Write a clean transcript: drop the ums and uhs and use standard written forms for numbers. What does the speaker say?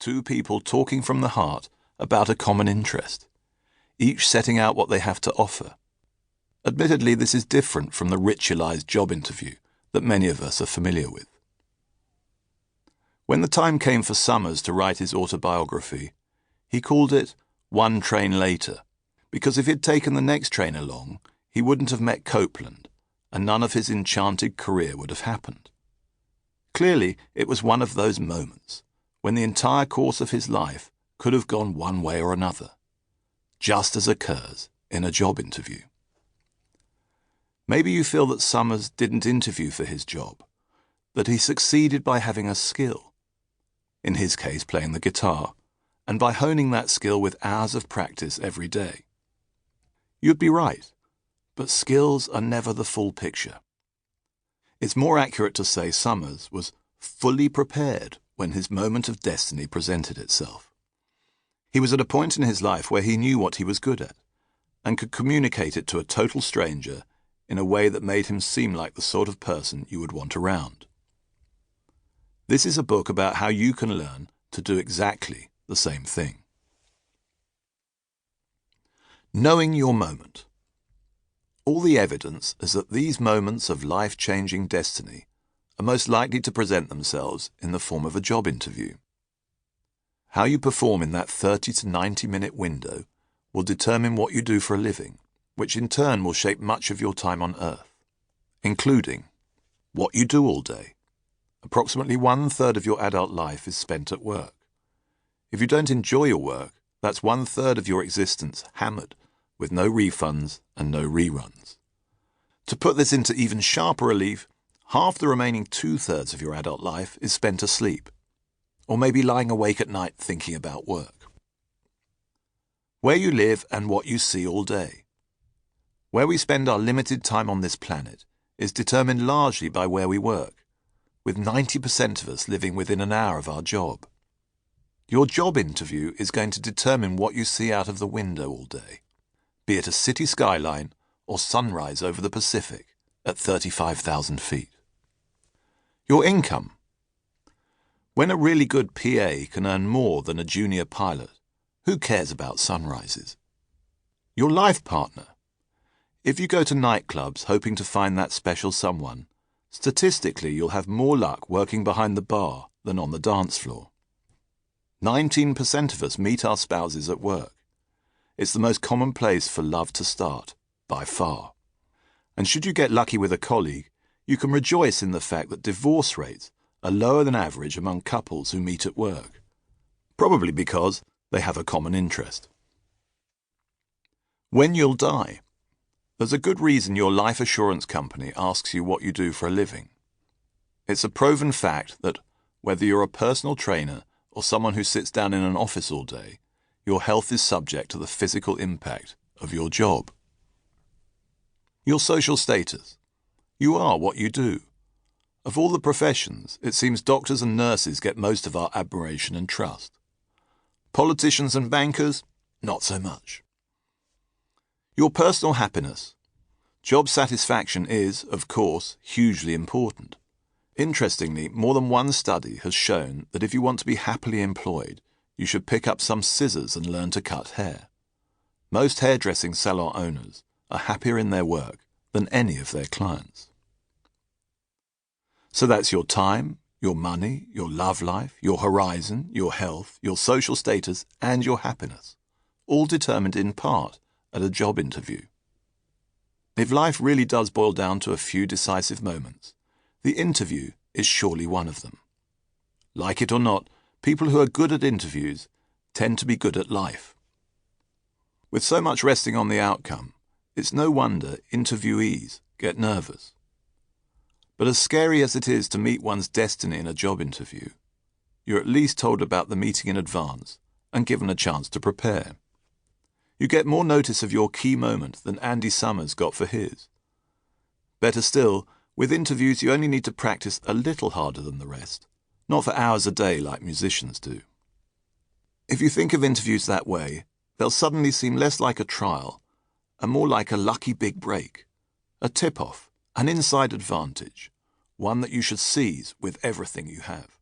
two people talking from the heart about a common interest, each setting out what they have to offer. Admittedly, this is different from the ritualized job interview that many of us are familiar with. When the time came for Summers to write his autobiography, he called it One Train Later, because if he'd taken the next train along, he wouldn't have met Copeland, and none of his enchanted career would have happened. Clearly, it was one of those moments when the entire course of his life could have gone one way or another, just as occurs in a job interview. Maybe you feel that Summers didn't interview for his job, that he succeeded by having a skill, in his case playing the guitar, and by honing that skill with hours of practice every day. You'd be right, but skills are never the full picture. It's more accurate to say Summers was fully prepared when his moment of destiny presented itself. He was at a point in his life where he knew what he was good at, and could communicate it to a total stranger in a way that made him seem like the sort of person you would want around. This is a book about how you can learn to do exactly the same thing. Knowing your moment. All the evidence is that these moments of life-changing destiny are most likely to present themselves in the form of a job interview. How you perform in that 30 to 90-minute window will determine what you do for a living, which in turn will shape much of your time on Earth, including what you do all day. Approximately 1/3 of your adult life is spent at work. If you don't enjoy your work, that's 1/3 of your existence hammered, with no refunds and no reruns. To put this into even sharper relief, half the remaining 2/3 of your adult life is spent asleep, or maybe lying awake at night thinking about work. Where you live and what you see all day. Where we spend our limited time on this planet is determined largely by where we work, with 90% of us living within an hour of our job. Your job interview is going to determine what you see out of the window all day, be it a city skyline or sunrise over the Pacific at 35,000 feet. Your income. When a really good PA can earn more than a junior pilot, who cares about sunrises? Your life partner. If you go to nightclubs hoping to find that special someone, statistically you'll have more luck working behind the bar than on the dance floor. 19% of us meet our spouses at work. It's the most common place for love to start, by far. And should you get lucky with a colleague, you can rejoice in the fact that divorce rates are lower than average among couples who meet at work, probably because they have a common interest. When you'll die. There's a good reason your life assurance company asks you what you do for a living. It's a proven fact that whether you're a personal trainer or someone who sits down in an office all day, your health is subject to the physical impact of your job. Your social status. You are what you do. Of all the professions, it seems doctors and nurses get most of our admiration and trust. Politicians and bankers, not so much. Your personal happiness. Job satisfaction is, of course, hugely important. Interestingly, more than one study has shown that if you want to be happily employed, you should pick up some scissors and learn to cut hair. Most hairdressing salon owners are happier in their work than any of their clients. So that's your time, your money, your love life, your horizon, your health, your social status, and your happiness, all determined in part at a job interview. If life really does boil down to a few decisive moments, the interview is surely one of them. Like it or not, people who are good at interviews tend to be good at life. With so much resting on the outcome, it's no wonder interviewees get nervous. But as scary as it is to meet one's destiny in a job interview, you're at least told about the meeting in advance and given a chance to prepare. You get more notice of your key moment than Andy Summers got for his. Better still, with interviews you only need to practice a little harder than the rest, not for hours a day like musicians do. If you think of interviews that way, they'll suddenly seem less like a trial and more like a lucky big break, a tip-off, an inside advantage, one that you should seize with everything you have.